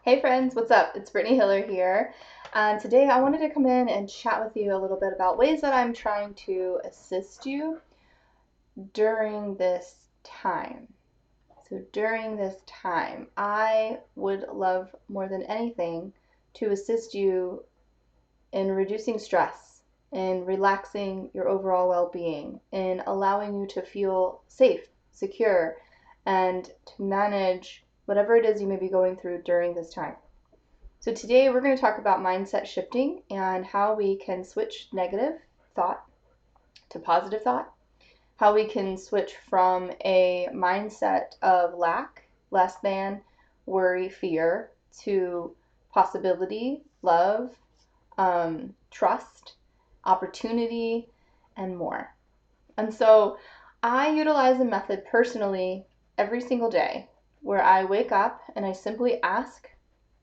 Hey friends, what's up? It's Brittany Hiller here. And today I wanted to come in and chat with you a little bit about ways that I'm trying to assist you during this time. So, during this time, I would love more than anything to assist you in reducing stress, in relaxing your overall well being, in allowing you to feel safe, secure, and to manage whatever it is you may be going through during this time. So today we're going to talk about mindset shifting and how we can switch negative thought to positive thought, how we can switch from a mindset of lack, less than, worry, fear, to possibility, love, trust, opportunity, and more. And so I utilize a method personally every single day where I wake up and I simply ask,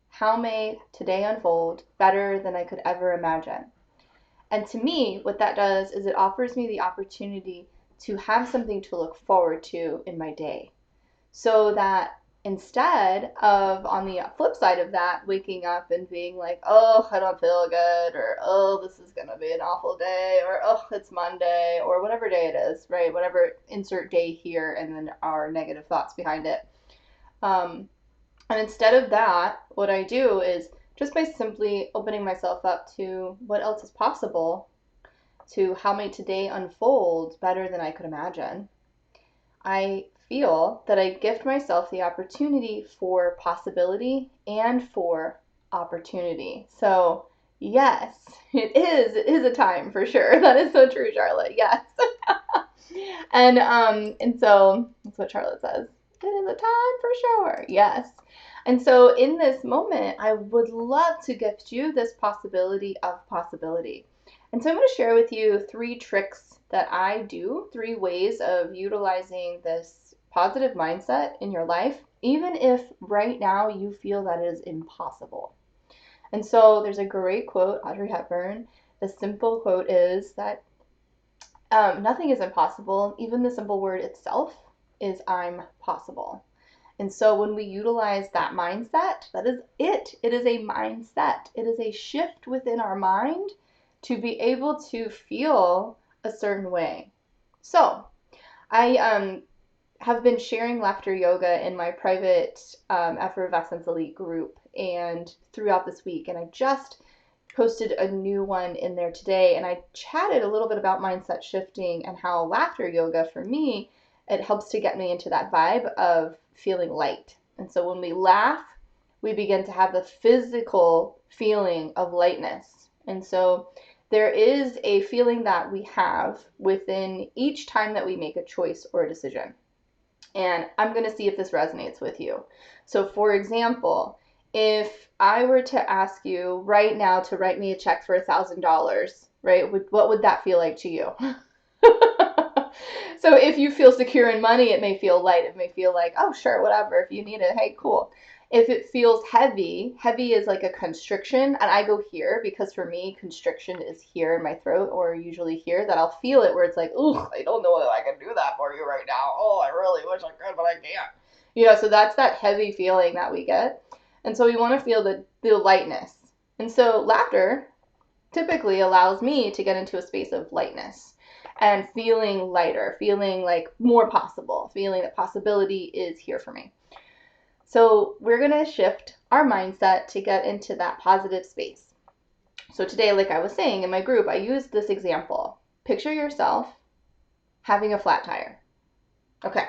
how may today unfold better than I could ever imagine? And to me, what that does is it offers me the opportunity to have something to look forward to in my day. So that instead of, on the flip side of that, waking up and being like, oh, I don't feel good, or oh, this is going to be an awful day, or oh, it's Monday, or whatever day it is, right? Whatever, insert day here, and then our negative thoughts behind it. And instead of that, what I do is just by simply opening myself up to what else is possible, to how may today unfold better than I could imagine, I feel that I gift myself the opportunity for possibility and for opportunity. So, yes, it is a time for sure. That is so true, Charlotte. Yes. And so that's what Charlotte says. It is a time for sure. Yes. And so in this moment, I would love to gift you this possibility of possibility. And so I'm going to share with you 3 tricks that I do, 3 ways of utilizing this positive mindset in your life, even if right now you feel that it is impossible. And so there's a great quote, Audrey Hepburn. The simple quote is that nothing is impossible. Even the simple word itself is I'm possible. And so when we utilize that mindset, that is it. It is a mindset. It is a shift within our mind to be able to feel a certain way. So I have been sharing laughter yoga in my private Effervescence Elite group and throughout this week. And I just posted a new one in there today, and I chatted a little bit about mindset shifting and how laughter yoga for me, it helps to get me into that vibe of feeling light. And so when we laugh, we begin to have the physical feeling of lightness. And so there is a feeling that we have within each time that we make a choice or a decision. And I'm going to see if this resonates with you. So for example, if I were to ask you right now to write me a check for $1,000, right, what would that feel like to you? So if you feel secure in money, it may feel light. It may feel like, oh, sure, whatever. If you need it, hey, cool. If it feels heavy, heavy is like a constriction. And I go here because for me, constriction is here in my throat or usually here that I'll feel it where it's like, ooh, I don't know if I can do that for you right now. Oh, I really wish I could, but I can't. So that's that heavy feeling that we get. And so we want to feel the lightness. And so laughter typically allows me to get into a space of lightness and feeling lighter, feeling like more possible, feeling that possibility is here for me. So we're going to shift our mindset to get into that positive space. So today, like I was saying in my group, I used this example. Picture yourself having a flat tire. Okay,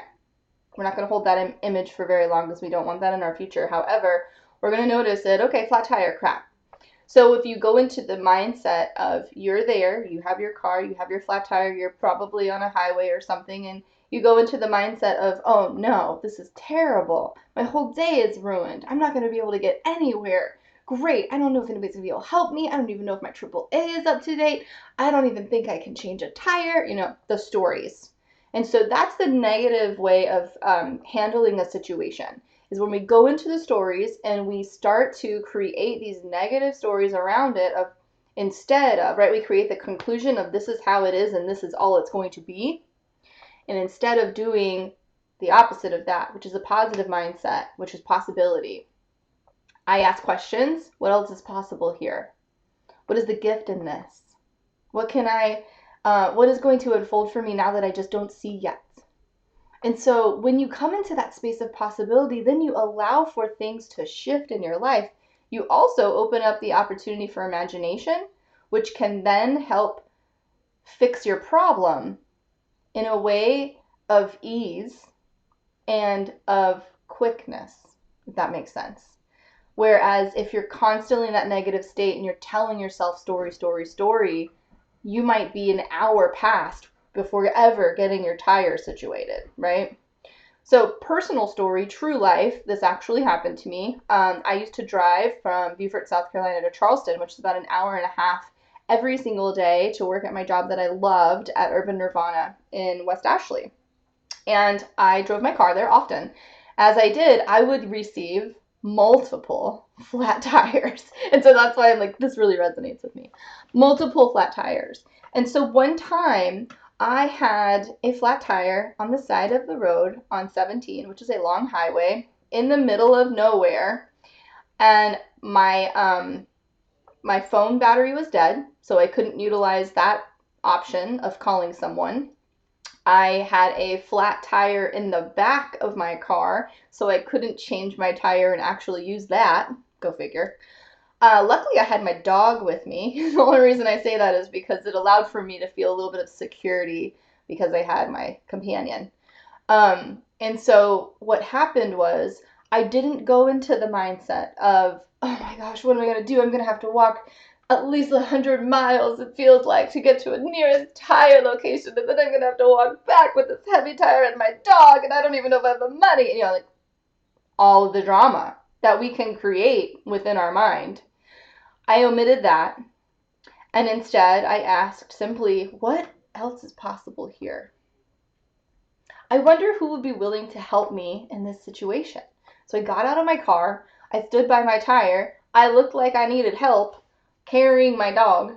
we're not going to hold that image for very long because we don't want that in our future. However, we're going to notice that, okay, flat tire, crap. So if you go into the mindset of you're there, you have your car, you have your flat tire, you're probably on a highway or something, and you go into the mindset of, oh no, this is terrible. My whole day is ruined. I'm not going to be able to get anywhere. Great. I don't know if anybody's going to be able to help me. I don't even know if my AAA is up to date. I don't even think I can change a tire. The stories. And so that's the negative way of handling a situation is when we go into the stories and we start to create these negative stories around it of instead of, right, we create the conclusion of this is how it is and this is all it's going to be. And instead of doing the opposite of that, which is a positive mindset, which is possibility, I ask questions. What else is possible here? What is the gift in this? What is going to unfold for me now that I just don't see yet? And so when you come into that space of possibility, then you allow for things to shift in your life. You also open up the opportunity for imagination, which can then help fix your problem in a way of ease and of quickness, if that makes sense. Whereas if you're constantly in that negative state and you're telling yourself story, you might be an hour past before you're ever getting your tire situated, right? So personal story, true life, this actually happened to me. I used to drive from Beaufort, South Carolina to Charleston, which is about an hour and a half every single day to work at my job that I loved at Urban Nirvana in West Ashley. And I drove my car there often. As I did, I would receive multiple flat tires. And so that's why I'm like, this really resonates with me. Multiple flat tires. And so one time I had a flat tire on the side of the road on 17, which is a long highway in the middle of nowhere. And my phone battery was dead, so I couldn't utilize that option of calling someone. I had a flat tire in the back of my car, so I couldn't change my tire and actually use that. Go figure. Luckily, I had my dog with me. The only reason I say that is because it allowed for me to feel a little bit of security because I had my companion. And so what happened was I didn't go into the mindset of, oh my gosh, what am I going to do? I'm going to have to walk at least 100 miles, it feels like, to get to a nearest tire location. And then I'm going to have to walk back with this heavy tire and my dog. And I don't even know if I have the money. And, like all of the drama that we can create within our mind. I omitted that. And instead, I asked simply, what else is possible here? I wonder who would be willing to help me in this situation. So I got out of my car. I stood by my tire. I looked like I needed help carrying my dog.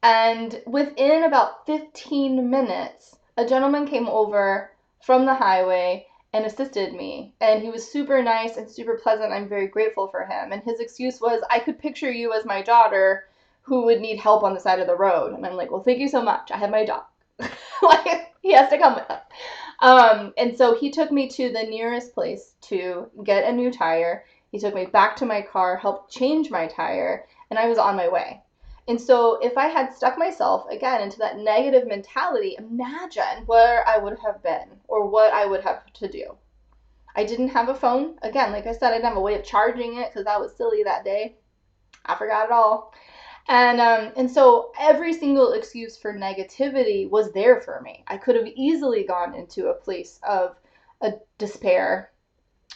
And within about 15 minutes, a gentleman came over from the highway and assisted me. And he was super nice and super pleasant. I'm very grateful for him. And his excuse was, I could picture you as my daughter who would need help on the side of the road. And I'm like, well, thank you so much. I have my dog. Like, he has to come with us. And so he took me to the nearest place to get a new tire. He took me back to my car, helped change my tire, and I was on my way. And so if I had stuck myself, again, into that negative mentality, imagine where I would have been or what I would have to do. I didn't have a phone. Again, like I said, I didn't have a way of charging it because that was silly that day. I forgot it all. And so every single excuse for negativity was there for me. I could have easily gone into a place of a despair,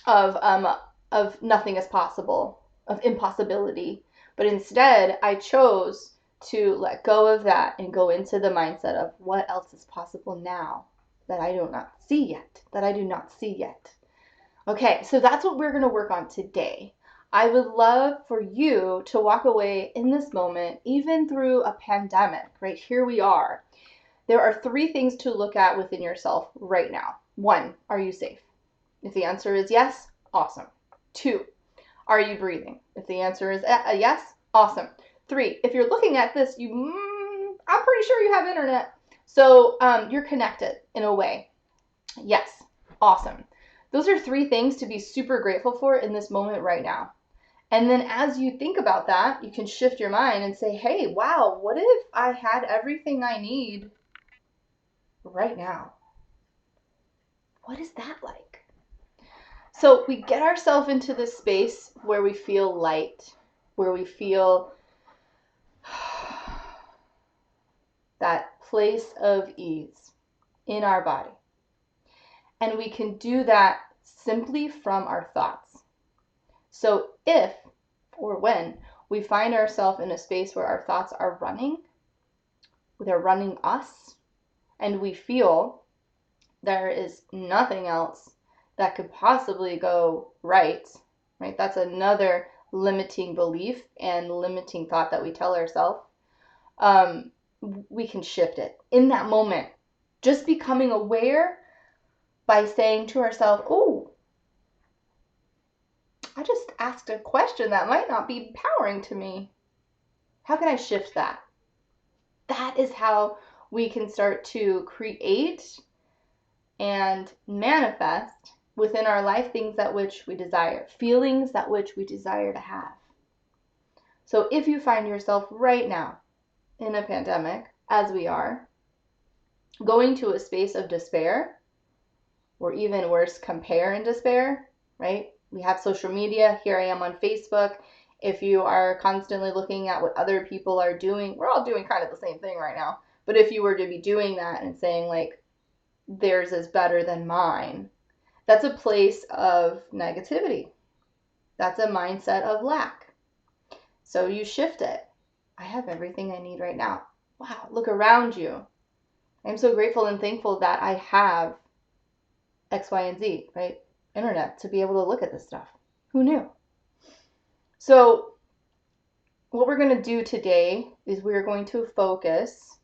of nothing is possible, of impossibility. But instead, I chose to let go of that and go into the mindset of what else is possible now that I do not see yet. Okay, so that's what we're going to work on today. I would love for you to walk away in this moment, even through a pandemic, right? Here we are. There are 3 things to look at within yourself right now. 1, are you safe? If the answer is yes, awesome. 2, are you breathing? If the answer is a yes, awesome. 3, if you're looking at this, I'm pretty sure you have internet. So you're connected in a way. Yes, awesome. Those are 3 things to be super grateful for in this moment right now. And then as you think about that, you can shift your mind and say, hey, wow, what if I had everything I need right now? What is that like? So we get ourselves into this space where we feel light, where we feel that place of ease in our body. And we can do that simply from our thoughts. So if or when we find ourselves in a space where our thoughts are running, they're running us, and we feel there is nothing else that could possibly go right? That's another limiting belief and limiting thought that we tell ourselves. We can shift it in that moment. Just becoming aware by saying to ourselves, oh, asked a question that might not be empowering to me. How can I shift that? That is how we can start to create and manifest within our life things that which we desire, feelings that which we desire to have. So if you find yourself right now in a pandemic, as we are, going to a space of despair, or even worse, compare and despair, right? We have social media. Here I am on Facebook. If you are constantly looking at what other people are doing, we're all doing kind of the same thing right now. But if you were to be doing that and saying like, theirs is better than mine, that's a place of negativity. That's a mindset of lack. So you shift it. I have everything I need right now. Wow, look around you. I'm so grateful and thankful that I have X, Y, and Z, right? Internet to be able to look at this stuff. Who knew? So what we're going to do today is we're going to focus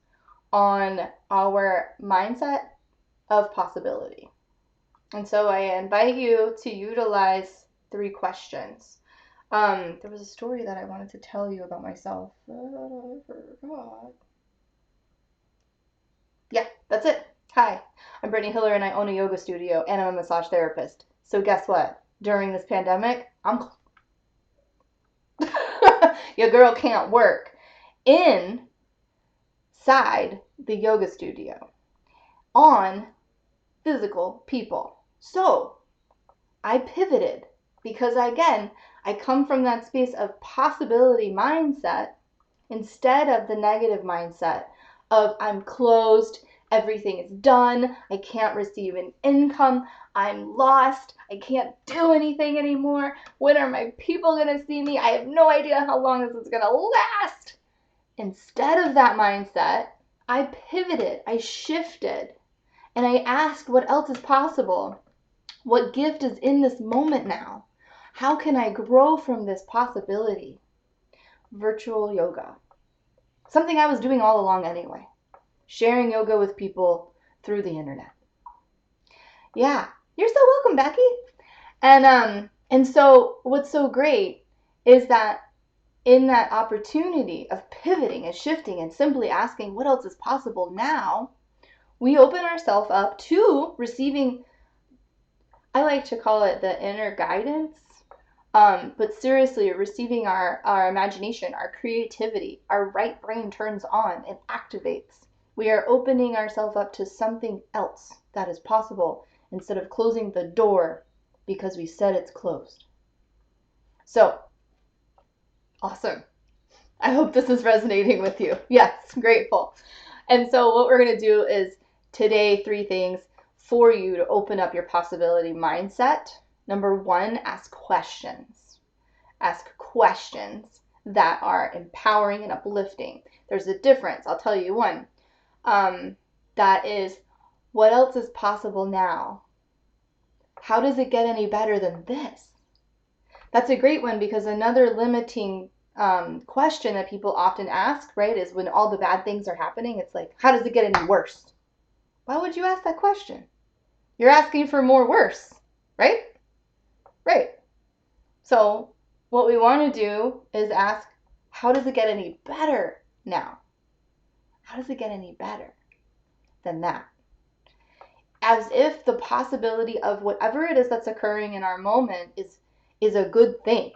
on our mindset of possibility. And so I invite you to utilize 3 questions. There was a story that I wanted to tell you about myself. I forgot. Yeah, that's it. Hi, I'm Brittany Hiller and I own a yoga studio and I'm a massage therapist. So guess what? During this pandemic, your girl can't work inside the yoga studio on physical people. So I pivoted because again, I come from that space of possibility mindset instead of the negative mindset of I'm closed, everything is done, I can't receive an income, I'm lost, I can't do anything anymore, when are my people gonna see me, I have no idea how long this is gonna last. Instead of that mindset, I pivoted, I shifted, and I asked what else is possible. What gift is in this moment now? How can I grow from this possibility? Virtual yoga. Something I was doing all along anyway. Sharing yoga with people through the internet. Yeah, you're so welcome, Becky. And so what's so great is that in that opportunity of pivoting and shifting and simply asking what else is possible now, we open ourselves up to receiving, I like to call it the inner guidance, but seriously, receiving our imagination, our creativity, our right brain turns on and activates. We are opening ourselves up to something else that is possible instead of closing the door because we said it's closed. So, awesome. I hope this is resonating with you. Yes, grateful. And so what we're going to do is today 3 things for you to open up your possibility mindset. Number 1, ask questions. Ask questions that are empowering and uplifting. There's a difference. I'll tell you one. That is, what else is possible now? How does it get any better than this? That's a great one because another limiting question that people often ask, right, is when all the bad things are happening, it's like, how does it get any worse? Why would you ask that question? You're asking for more worse, right? Right. So what we want to do is ask, how does it get any better now? How does it get any better than that? As if the possibility of whatever it is that's occurring in our moment is a good thing,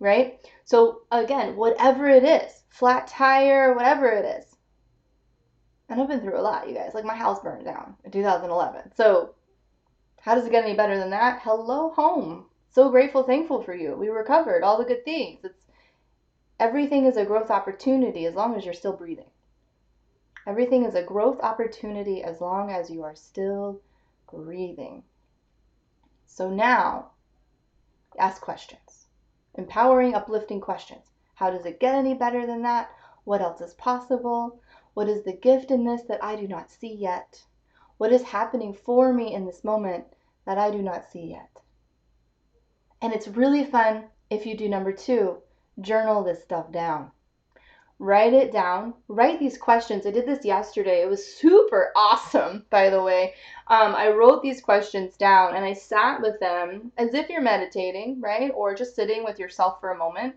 right? So again, whatever it is, flat tire, whatever it is. And I've been through a lot, you guys. Like my house burned down in 2011. So how does it get any better than that? Hello, home. So grateful, thankful for you. We recovered all the good things. Everything is a growth opportunity as long as you're still breathing. Everything is a growth opportunity as long as you are still breathing. So now, ask questions. Empowering, uplifting questions. How does it get any better than that? What else is possible? What is the gift in this that I do not see yet? What is happening for me in this moment that I do not see yet? And it's really fun if you do number 2, journal this stuff down. Write it down. Write these questions. I did this yesterday. It was super awesome, by the way. I wrote these questions down and I sat with them as if you're meditating, right? Or just sitting with yourself for a moment.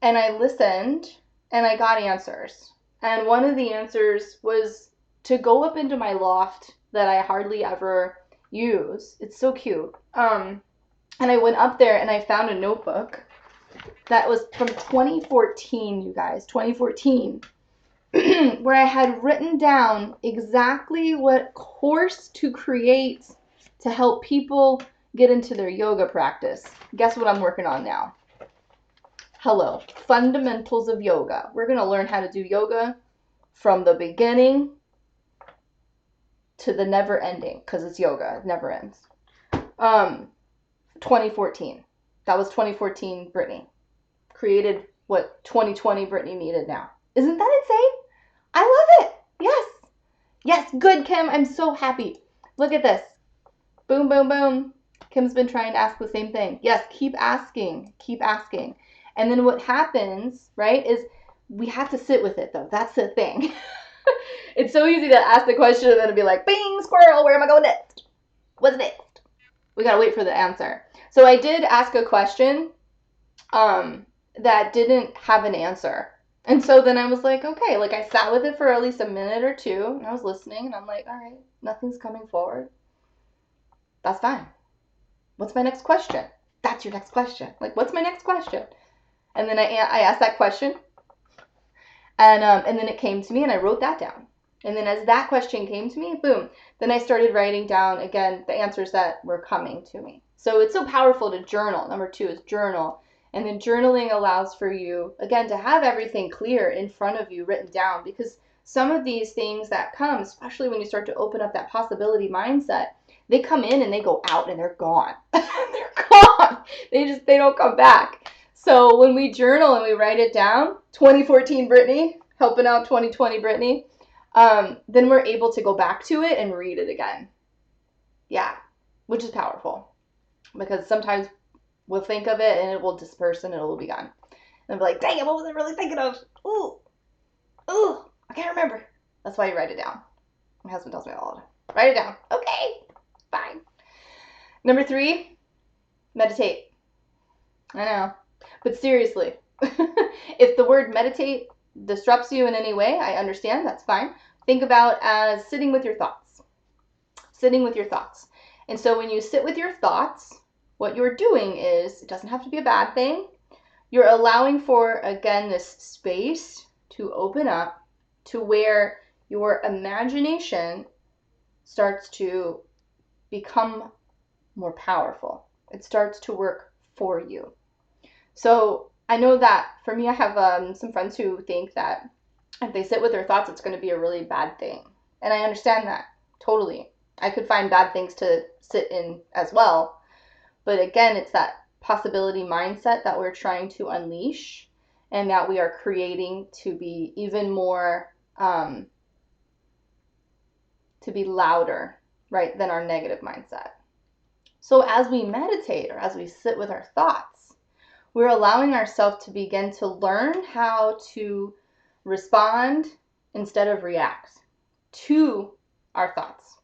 And I listened and I got answers. And one of the answers was to go up into my loft that I hardly ever use. It's so cute. And I went up there and I found a notebook that was from 2014, you guys, 2014, where I had written down exactly what course to create to help people get into their yoga practice. Guess what I'm working on now? Hello, fundamentals of yoga. We're going to learn how to do yoga from the beginning to the never ending, because it's yoga, it never ends. 2014. That was 2014 Brittany. Created what 2020 Brittany needed now. Isn't that insane? I love it. Yes. Yes, good, Kim. I'm so happy. Look at this. Boom, boom, boom. Kim's been trying to ask the same thing. Yes, keep asking. Keep asking. And then what happens, right, is we have to sit with it, though. That's the thing. It's so easy to ask the question and then to be like, bing, squirrel, where am I going next? What's next? We got to wait for the answer. So I did ask a question that didn't have an answer. And so then I was like, okay, like I sat with it for at least a minute or two and I was listening and I'm like, all right, nothing's coming forward. That's fine. What's my next question? That's your next question. Like, what's my next question? And then I asked that question and then it came to me and I wrote that down. And then as that question came to me, boom, then I started writing down, again, the answers that were coming to me. So it's so powerful to journal. Number 2 is journal. And then journaling allows for you, again, to have everything clear in front of you, written down, because some of these things that come, especially when you start to open up that possibility mindset, they come in and they go out and they're gone. They're gone. They don't come back. So when we journal and we write it down, 2014 Brittany, helping out 2020 Brittany, then we're able to go back to it and read it again. Yeah, which is powerful, because sometimes we'll think of it and it will disperse and it will be gone. And be like, dang it, what was I really thinking of? Ooh, I can't remember. That's why you write it down. My husband tells me all the time. Write it down. Okay, fine. Number 3, meditate. I know. But seriously, if the word meditate disrupts you in any way, I understand. That's fine. Think about as sitting with your thoughts. Sitting with your thoughts. And so when you sit with your thoughts, what you're doing is, it doesn't have to be a bad thing. You're allowing for, again, this space to open up to where your imagination starts to become more powerful. It starts to work for you. So I know that for me, I have some friends who think that if they sit with their thoughts, it's going to be a really bad thing. And I understand that totally. I could find bad things to sit in as well. But again, it's that possibility mindset that we're trying to unleash and that we are creating to be even more, to be louder, right, than our negative mindset. So as we meditate or as we sit with our thoughts, we're allowing ourselves to begin to learn how to respond instead of react to our thoughts.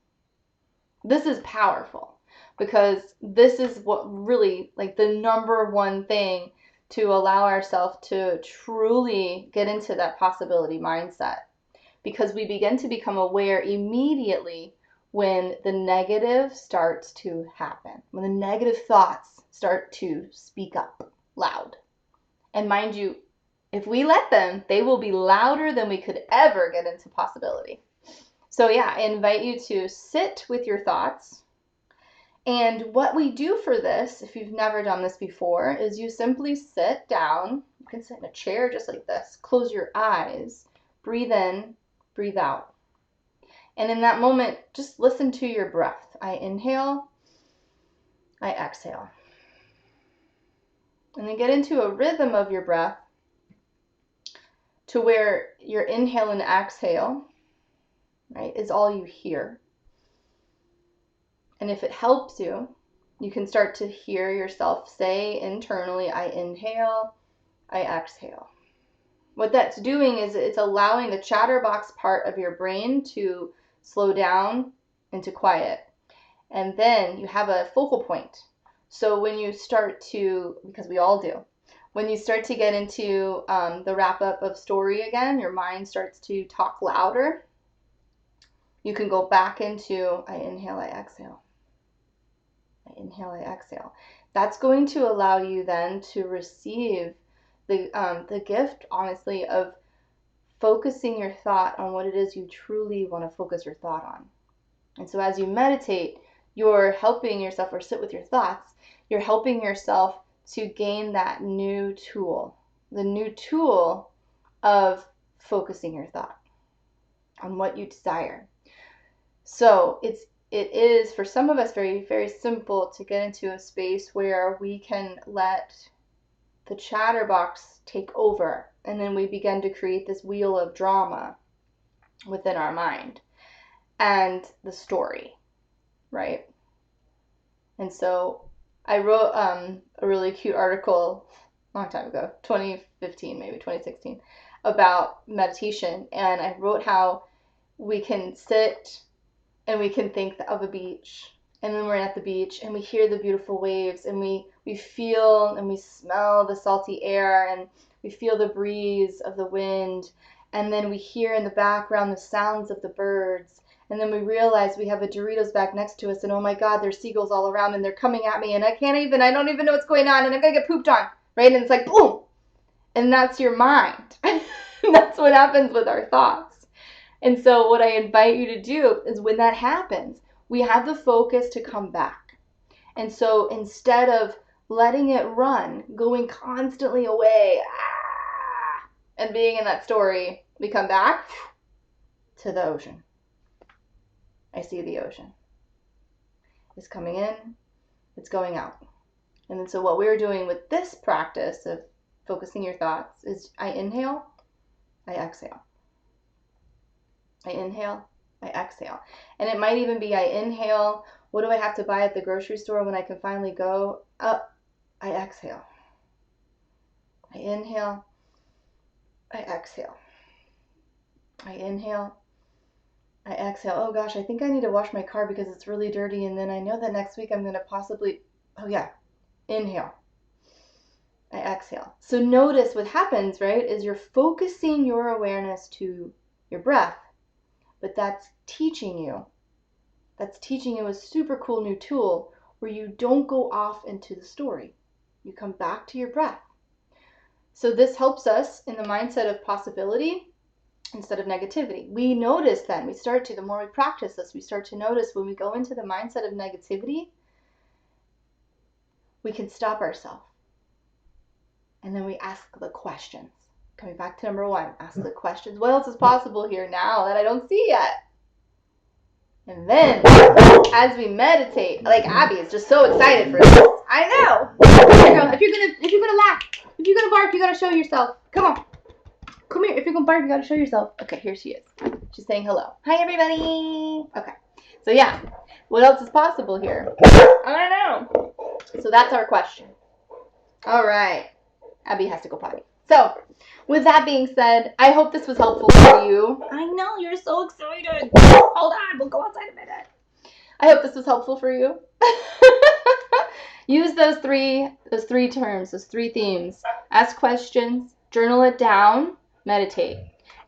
This is powerful because this is what really, like, the number one thing to allow ourselves to truly get into that possibility mindset, because we begin to become aware immediately when the negative starts to happen, when the negative thoughts start to speak up loud. And mind you, if we let them, they will be louder than we could ever get into possibility. So yeah, I invite you to sit with your thoughts. And what we do for this, if you've never done this before, is you simply sit down. You can sit in a chair just like this. Close your eyes. Breathe in, breathe out. And in that moment, just listen to your breath. I inhale, I exhale. And then get into a rhythm of your breath to where your inhale and exhale, right, is all you hear. And if it helps you, you can start to hear yourself say internally, I inhale, I exhale. What that's doing is it's allowing the chatterbox part of your brain to slow down and to quiet. And then you have a focal point. So when you start to, because we all do, when you start to get into the wrap up of story again, your mind starts to talk louder. You can go back into I inhale, I exhale. I inhale, I exhale. That's going to allow you then to receive the gift, honestly, of focusing your thought on what it is you truly want to focus your thought on. And so as you meditate, you're helping yourself, or sit with your thoughts, you're helping yourself to gain that new tool, the new tool of focusing your thought on what you desire. So it is for some of us very, very simple to get into a space where we can let the chatterbox take over, and then we begin to create this wheel of drama within our mind and the story, right? And so I wrote a really cute article a long time ago, 2015, maybe 2016, about meditation. And I wrote how we can sit and we can think of a beach. And then we're at the beach and we hear the beautiful waves, and we feel and we smell the salty air, and we feel the breeze of the wind. And then we hear in the background the sounds of the birds. And then we realize we have a Doritos bag next to us, and oh my God, there's seagulls all around, and they're coming at me, and I don't even know what's going on, and I'm gonna get pooped on, right? And it's like, boom! And that's your mind. That's what happens with our thoughts. And so what I invite you to do is when that happens, we have the focus to come back. And so instead of letting it run, going constantly away, and being in that story, we come back to the ocean. I see the ocean. It's coming in, it's going out. And then so what we're doing with this practice of focusing your thoughts is I inhale, I exhale. I inhale, I exhale. And it might even be I inhale, what do I have to buy at the grocery store when I can finally go? Up, I exhale. I inhale, I exhale. I inhale, I exhale. Oh gosh, I think I need to wash my car because it's really dirty, and then I know that next week I'm going to possibly, oh yeah, inhale. I exhale. So notice what happens, right, is you're focusing your awareness to your breath, but that's teaching you a super cool new tool where you don't go off into the story. You come back to your breath. So this helps us in the mindset of possibility instead of negativity. We notice then, the more we practice this, we start to notice when we go into the mindset of negativity, we can stop ourselves. And then we ask the questions. Coming back to number 1, ask the questions. What else is possible here now that I don't see yet? And then, as we meditate, like Abby is just so excited for this. I know. Girl, if you're gonna laugh, if you're gonna bark, you gotta show yourself. Come on. Come here. If you're gonna bark, you gotta show yourself. Okay, here she is. She's saying hello. Hi, everybody. Okay. So yeah, what else is possible here? I don't know. So that's our question. All right. Abby has to go potty. So, with that being said, I hope this was helpful for you. I know, you're so excited. Hold on, we'll go outside a minute. I hope this was helpful for you. Use those three terms, those 3 themes. Ask questions, journal it down, meditate.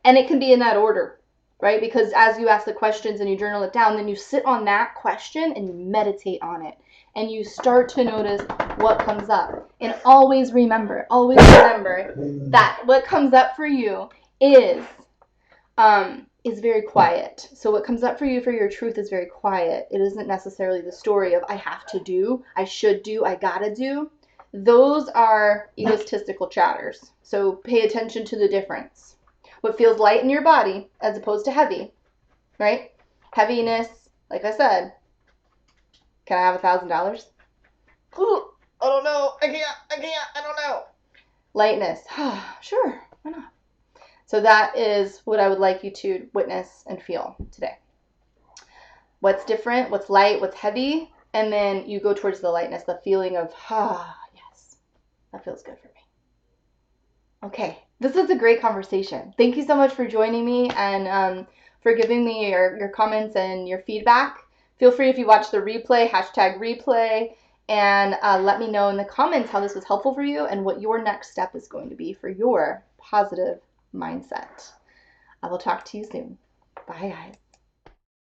And it can be in that order, right? Because as you ask the questions and you journal it down, then you sit on that question and you meditate on it. And you start to notice what comes up. And always remember that what comes up for you is very quiet. So what comes up for you for your truth is very quiet. It isn't necessarily the story of I have to do, I should do, I gotta do. Those are egotistical chatters. So pay attention to the difference. What feels light in your body as opposed to heavy, right? Heaviness, like I said, can I have $1,000? Ooh, I don't know. I don't know. Lightness. Sure, why not? So that is what I would like you to witness and feel today. What's different, what's light, what's heavy, and then you go towards the lightness, the feeling of, yes, that feels good for me. Okay, this was a great conversation. Thank you so much for joining me and for giving me your comments and your feedback. Feel free if you watch the replay, hashtag replay, and let me know in the comments how this was helpful for you and what your next step is going to be for your positive mindset. I will talk to you soon. Bye, guys.